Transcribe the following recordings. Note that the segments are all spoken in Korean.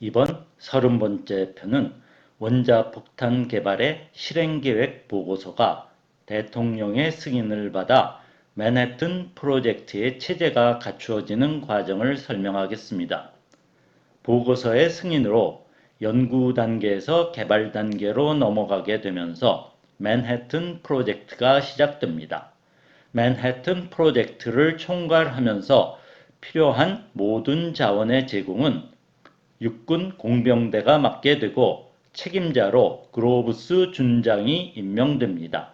이번 30번째 편은 원자폭탄 개발의 실행계획 보고서가 대통령의 승인을 받아 맨해튼 프로젝트의 체제가 갖추어지는 과정을 설명하겠습니다. 보고서의 승인으로 연구 단계에서 개발 단계로 넘어가게 되면서 맨해튼 프로젝트가 시작됩니다. 맨해튼 프로젝트를 총괄하면서 필요한 모든 자원의 제공은 육군 공병대가 맡게 되고 책임자로 그로브스 준장이 임명됩니다.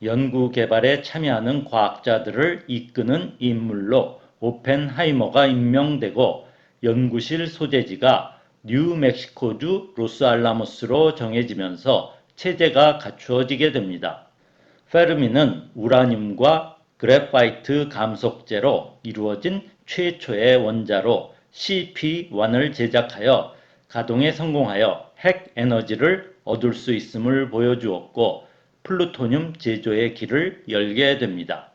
연구 개발에 참여하는 과학자들을 이끄는 인물로 오펜하이머가 임명되고 연구실 소재지가 뉴멕시코주 로스알라모스로 정해지면서 체제가 갖추어지게 됩니다. 페르미는 우라늄과 그래파이트 감속제로 이루어진 최초의 원자로 CP1을 제작하여 가동에 성공하여 핵 에너지를 얻을 수 있음을 보여주었고 플루토늄 제조의 길을 열게 됩니다.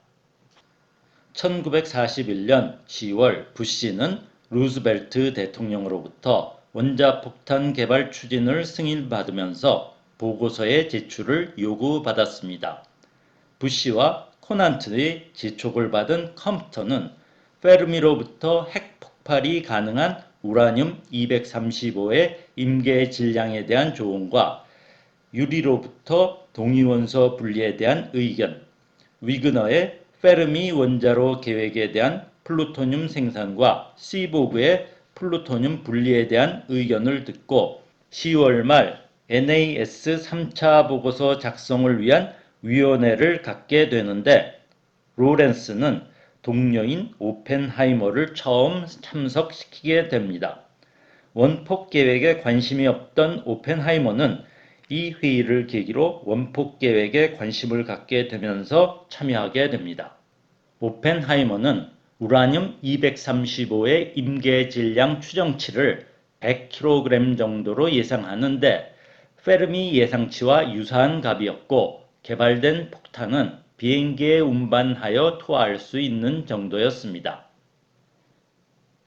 1941년 10월 부시는 루즈벨트 대통령으로부터 원자폭탄 개발 추진을 승인받으면서 보고서의 제출을 요구받았습니다. 부시와 코난트의 지촉을 받은 컴프턴은 페르미로부터 핵폭발이 가능한 우라늄 235의 임계 질량에 대한 조언과 유리로부터 동위원소 분리에 대한 의견, 위그너의 페르미 원자로 계획에 대한 플루토늄 생산과 시보그의 플루토늄 분리에 대한 의견을 듣고 10월 말 NAS 3차 보고서 작성을 위한 위원회를 갖게 되는데 로렌스는 동료인 오펜하이머를 처음 참석시키게 됩니다. 원폭 계획에 관심이 없던 오펜하이머는 이 회의를 계기로 원폭 계획에 관심을 갖게 되면서 참여하게 됩니다. 오펜하이머는 우라늄 235의 임계 질량 추정치를 100kg 정도로 예상하는데 페르미 예상치와 유사한 값이었고 개발된 폭탄은 비행기에 운반하여 투하할 수 있는 정도였습니다.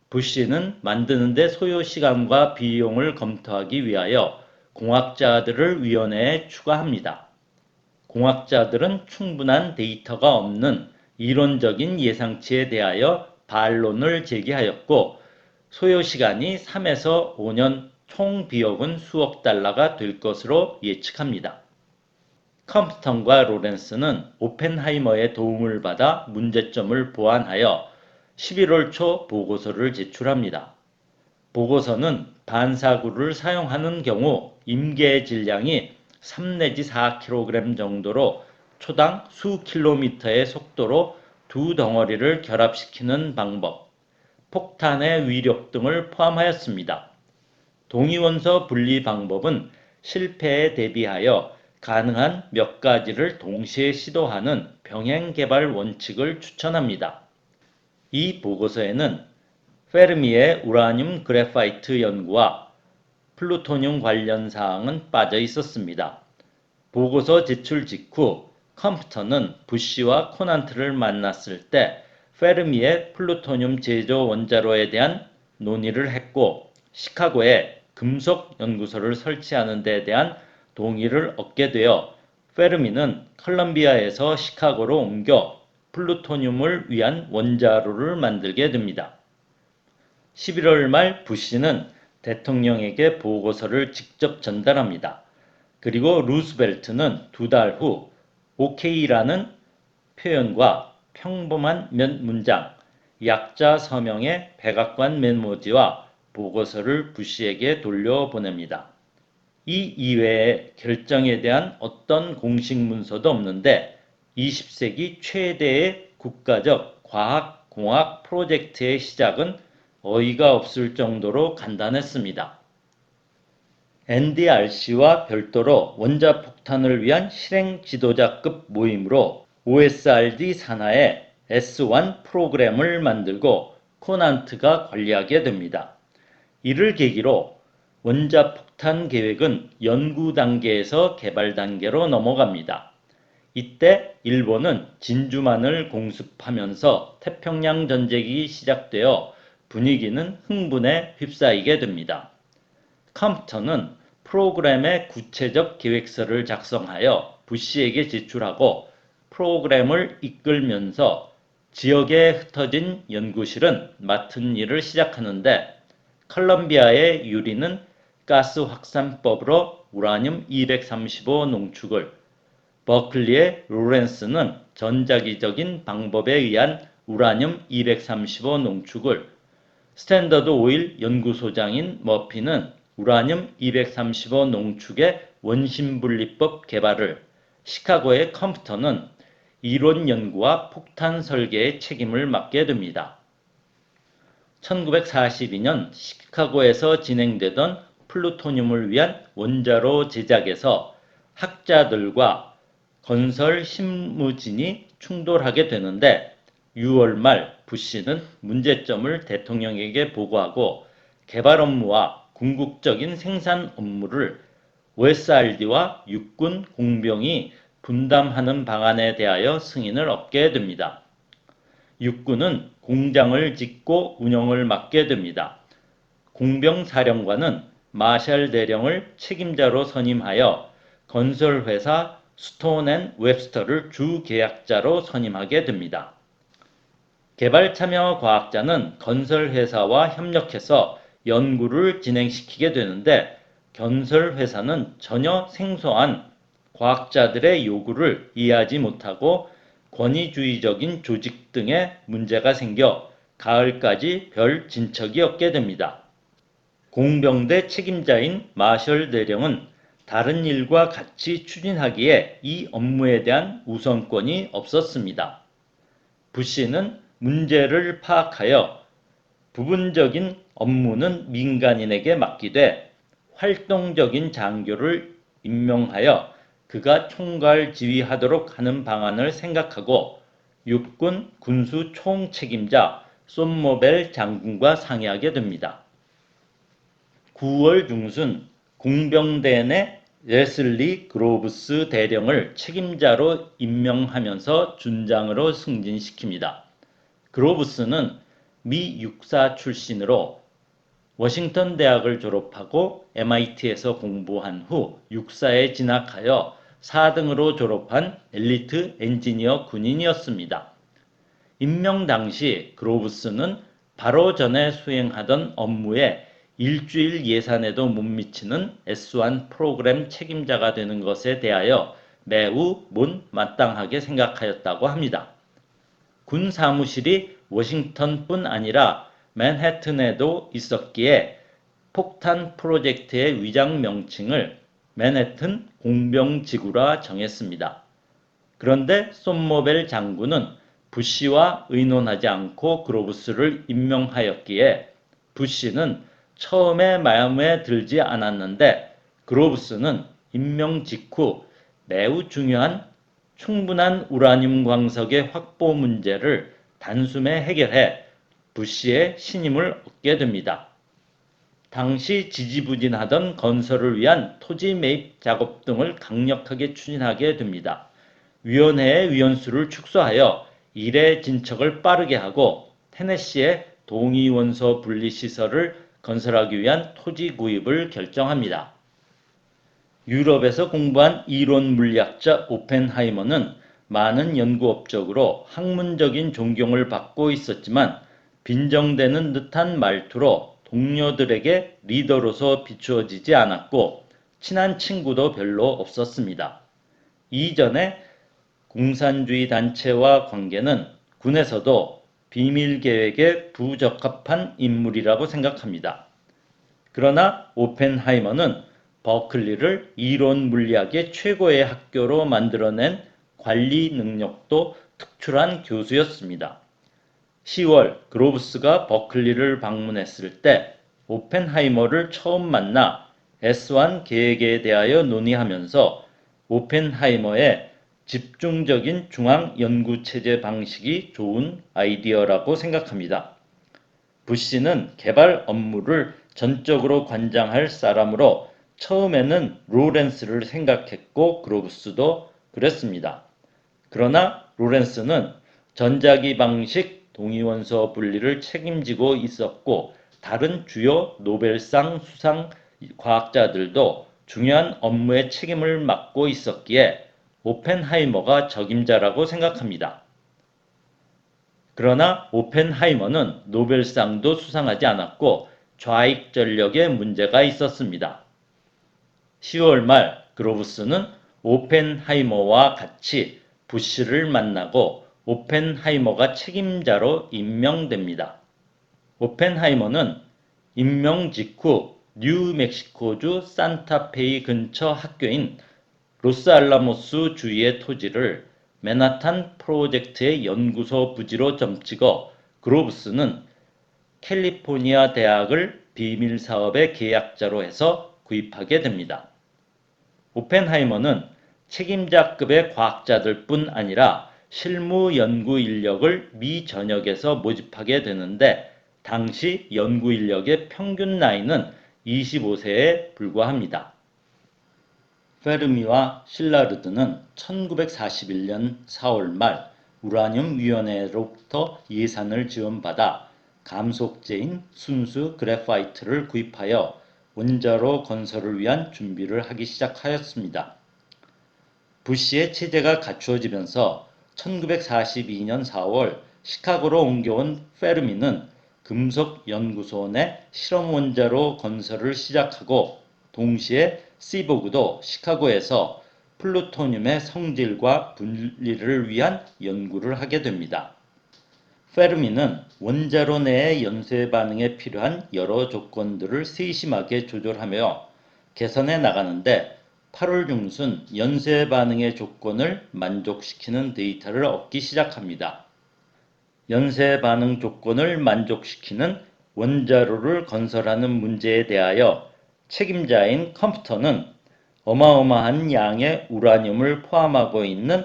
부시는 만드는 데 소요 시간과 비용을 검토하기 위하여 공학자들을 위원회에 추가합니다. 공학자들은 충분한 데이터가 없는 이론적인 예상치에 대하여 반론을 제기하였고 소요시간이 3에서 5년 총 비용은 수억 달러가 될 것으로 예측합니다. 컴프턴과 로렌스는 오펜하이머의 도움을 받아 문제점을 보완하여 11월 초 보고서를 제출합니다. 보고서는 반사구를 사용하는 경우 임계 질량이 3 내지 4kg 정도로 초당 수 킬로미터의 속도로 두 덩어리를 결합시키는 방법, 폭탄의 위력 등을 포함하였습니다. 동위원소 분리 방법은 실패에 대비하여 가능한 몇 가지를 동시에 시도하는 병행 개발 원칙을 추천합니다. 이 보고서에는 페르미의 우라늄 그래파이트 연구와 플루토늄 관련 사항은 빠져 있었습니다. 보고서 제출 직후 컴프턴은 부시와 코난트를 만났을 때 페르미의 플루토늄 제조 원자로에 대한 논의를 했고 시카고에 금속 연구소를 설치하는 데 대한 동의를 얻게 되어 페르미는 컬럼비아에서 시카고로 옮겨 플루토늄을 위한 원자로를 만들게 됩니다. 11월 말 부시는 대통령에게 보고서를 직접 전달합니다. 그리고 루스벨트는 2달 후 OK라는 표현과 평범한 몇 문장, 약자 서명의 백악관 메모지와 보고서를 부시에게 돌려보냅니다. 이 이외에 결정에 대한 어떤 공식 문서도 없는데 20세기 최대의 국가적 과학공학 프로젝트의 시작은 어이가 없을 정도로 간단했습니다. NDRC와 별도로 원자폭탄을 위한 실행 지도자급 모임으로 OSRD 산하의 S1 프로그램을 만들고 코난트가 관리하게 됩니다. 이를 계기로 원자폭탄 계획은 연구 단계에서 개발 단계로 넘어갑니다. 이때 일본은 진주만을 공습하면서 태평양 전쟁이 시작되어 분위기는 흥분에 휩싸이게 됩니다. 컴퓨터는 프로그램의 구체적 계획서를 작성하여 부시에게 제출하고 프로그램을 이끌면서 지역에 흩어진 연구실은 맡은 일을 시작하는데 컬럼비아의 유리는 가스 확산법으로 우라늄 235 농축을, 버클리의 로렌스는 전자기적인 방법에 의한 우라늄 235 농축을, 스탠더드 오일 연구소장인 머피는 우라늄 235 농축의 원심분리법 개발을, 시카고의 컴퓨터는 이론 연구와 폭탄 설계의 책임을 맡게 됩니다. 1942년 시카고에서 진행되던 플루토늄을 위한 원자로 제작에서 학자들과 건설 실무진이 충돌하게 되는데 6월 말 부시는 문제점을 대통령에게 보고하고 개발 업무와 궁극적인 생산 업무를 OSRD와 육군 공병이 분담하는 방안에 대하여 승인을 얻게 됩니다. 육군은 공장을 짓고 운영을 맡게 됩니다. 공병사령관은 마샬 대령을 책임자로 선임하여 건설회사 스톤 앤 웹스터를 주계약자로 선임하게 됩니다. 개발 참여 과학자는 건설회사와 협력해서 연구를 진행시키게 되는데 건설회사는 전혀 생소한 과학자들의 요구를 이해하지 못하고 권위주의적인 조직 등의 문제가 생겨 가을까지 별 진척이 없게 됩니다. 공병대 책임자인 마셜 대령은 다른 일과 같이 추진하기에 이 업무에 대한 우선권이 없었습니다. 부시는 문제를 파악하여 부분적인 업무는 민간인에게 맡기되 활동적인 장교를 임명하여 그가 총괄 지휘하도록 하는 방안을 생각하고 육군 군수 총책임자 쏨모벨 장군과 상의하게 됩니다. 9월 중순 공병대 내 레슬리 그로브스 대령을 책임자로 임명하면서 준장으로 승진시킵니다. 그로브스는 미 육사 출신으로 워싱턴 대학을 졸업하고 MIT에서 공부한 후 육사에 진학하여 4등으로 졸업한 엘리트 엔지니어 군인이었습니다. 임명 당시 그로브스는 바로 전에 수행하던 업무에 일주일 예산에도 못 미치는 S1 프로그램 책임자가 되는 것에 대하여 매우 못마땅하게 생각하였다고 합니다. 군 사무실이 워싱턴뿐 아니라 맨해튼에도 있었기에 폭탄 프로젝트의 위장 명칭을 맨해튼 공병지구라 정했습니다. 그런데 쏨모벨 장군은 부시와 의논하지 않고 그로브스를 임명하였기에 부시는 처음에 마음에 들지 않았는데 그로브스는 임명 직후 매우 중요한 충분한 우라늄 광석의 확보 문제를 단숨에 해결해 부시의 신임을 얻게 됩니다. 당시 지지부진하던 건설을 위한 토지 매입 작업 등을 강력하게 추진하게 됩니다. 위원회의 위원수를 축소하여 일의 진척을 빠르게 하고 테네시에 동위원소 분리시설을 건설하기 위한 토지 구입을 결정합니다. 유럽에서 공부한 이론 물리학자 오펜하이머는 많은 연구 업적으로 학문적인 존경을 받고 있었지만 빈정대는 듯한 말투로 동료들에게 리더로서 비추어지지 않았고 친한 친구도 별로 없었습니다. 이전에 공산주의 단체와 관계는 군에서도 비밀 계획에 부적합한 인물이라고 생각합니다. 그러나 오펜하이머는 버클리를 이론 물리학의 최고의 학교로 만들어낸 관리 능력도 특출한 교수였습니다. 10월 그로브스가 버클리를 방문했을 때 오펜하이머를 처음 만나 S1 계획에 대하여 논의하면서 오펜하이머의 집중적인 중앙 연구체제 방식이 좋은 아이디어라고 생각합니다. 부시는 개발 업무를 전적으로 관장할 사람으로 처음에는 로렌스를 생각했고 그로브스도 그랬습니다. 그러나 로렌스는 전자기 방식 동위원소 분리를 책임지고 있었고 다른 주요 노벨상 수상 과학자들도 중요한 업무의 책임을 맡고 있었기에 오펜하이머가 적임자라고 생각합니다. 그러나 오펜하이머는 노벨상도 수상하지 않았고 좌익 전력에 문제가 있었습니다. 10월 말 그로브스는 오펜하이머와 같이 부시를 만나고 오펜하이머가 책임자로 임명됩니다. 오펜하이머는 임명 직후 뉴멕시코주 산타페이 근처 학교인 로스알라모스 주위의 토지를 맨하탄 프로젝트의 연구소 부지로 점찍어 그로브스는 캘리포니아 대학을 비밀 사업의 계약자로 해서 구입하게 됩니다. 오펜하이머는 책임자급의 과학자들뿐 아니라 실무 연구 인력을 미 전역에서 모집하게 되는데 당시 연구 인력의 평균 나이는 25세에 불과합니다. 페르미와 실라르드는 1941년 4월 말 우라늄 위원회로부터 예산을 지원받아 감속제인 순수 그래파이트를 구입하여 원자로 건설을 위한 준비를 하기 시작하였습니다. 부시의 체제가 갖추어지면서 1942년 4월 시카고로 옮겨온 페르미는 금속연구소 내 실험 원자로 건설을 시작하고 동시에 시보그도 시카고에서 플루토늄의 성질과 분리를 위한 연구를 하게 됩니다. 페르미는 원자로 내의 연쇄 반응에 필요한 여러 조건들을 세심하게 조절하며 개선해 나가는데 8월 중순 연쇄 반응의 조건을 만족시키는 데이터를 얻기 시작합니다. 연쇄 반응 조건을 만족시키는 원자로를 건설하는 문제에 대하여 책임자인 컴퓨터는 어마어마한 양의 우라늄을 포함하고 있는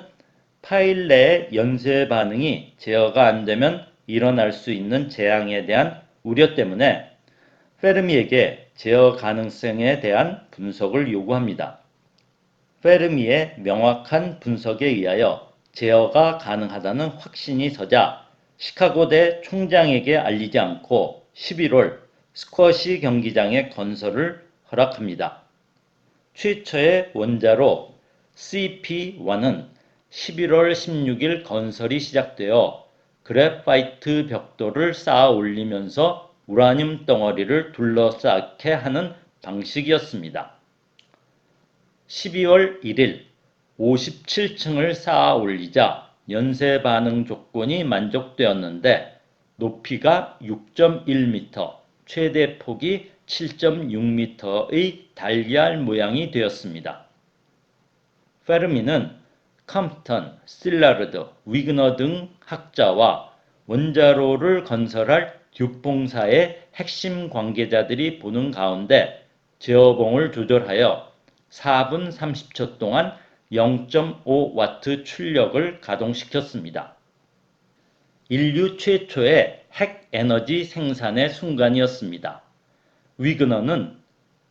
파일 내의 연쇄 반응이 제어가 안되면 일어날 수 있는 재앙에 대한 우려 때문에 페르미에게 제어 가능성에 대한 분석을 요구합니다. 페르미의 명확한 분석에 의하여 제어가 가능하다는 확신이 서자 시카고대 총장에게 알리지 않고 11월 스쿼시 경기장의 건설을 허락합니다. 최초의 원자로 CP1은 11월 16일 건설이 시작되어 그래파이트 벽돌을 쌓아 올리면서 우라늄 덩어리를 둘러싸게 하는 방식이었습니다. 12월 1일 57층을 쌓아 올리자 연쇄 반응 조건이 만족되었는데 높이가 6.1m, 최대 폭이 7.6m의 달걀 모양이 되었습니다. 페르미는 컴프턴, 실라르드, 위그너 등 학자와 원자로를 건설할 듀퐁사의 핵심 관계자들이 보는 가운데 제어봉을 조절하여 4분 30초 동안 0.5와트 출력을 가동시켰습니다. 인류 최초의 핵 에너지 생산의 순간이었습니다. 위그너는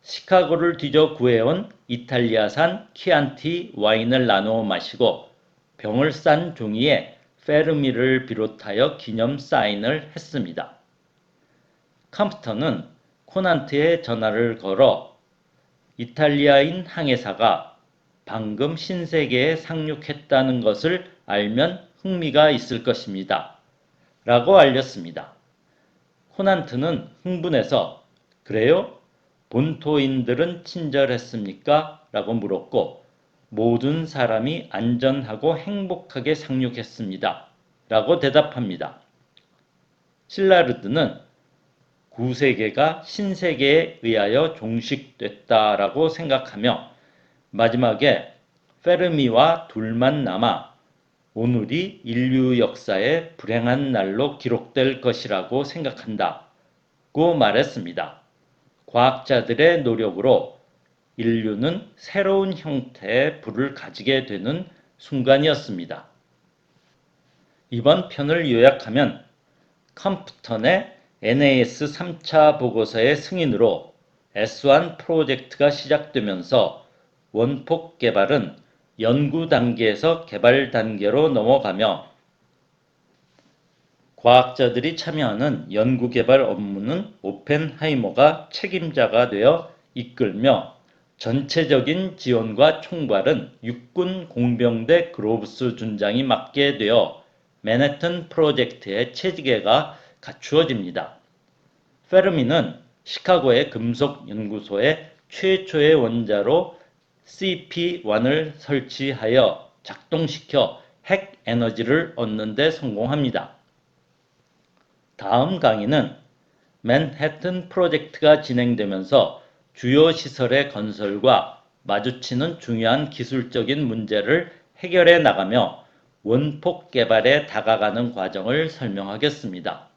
시카고를 뒤져 구해온 이탈리아산 키안티 와인을 나누어 마시고 병을 싼 종이에 페르미를 비롯하여 기념 사인을 했습니다. 컴퓨터는 코난트에 전화를 걸어 이탈리아인 항해사가 방금 신세계에 상륙했다는 것을 알면 흥미가 있을 것입니다. 라고 알렸습니다. 코난트는 흥분해서 그래요? 본토인들은 친절했습니까? 라고 물었고 모든 사람이 안전하고 행복하게 상륙했습니다. 라고 대답합니다. 실라르드는 구세계가 신세계에 의하여 종식됐다라고 생각하며 마지막에 페르미와 둘만 남아 오늘이 인류 역사의 불행한 날로 기록될 것이라고 생각한다고 말했습니다. 과학자들의 노력으로 인류는 새로운 형태의 불을 가지게 되는 순간이었습니다. 이번 편을 요약하면 컴퓨턴의 NAS 3차 보고서의 승인으로 S1 프로젝트가 시작되면서 원폭 개발은 연구 단계에서 개발 단계로 넘어가며 과학자들이 참여하는 연구개발 업무는 오펜하이머가 책임자가 되어 이끌며 전체적인 지원과 총괄은 육군 공병대 그로브스 준장이 맡게 되어 맨해튼 프로젝트의 체계가 갖추어집니다. 페르미는 시카고의 금속연구소에 최초의 원자로 CP1을 설치하여 작동시켜 핵 에너지를 얻는 데 성공합니다. 다음 강의는 맨해튼 프로젝트가 진행되면서 주요 시설의 건설과 마주치는 중요한 기술적인 문제를 해결해 나가며 원폭 개발에 다가가는 과정을 설명하겠습니다.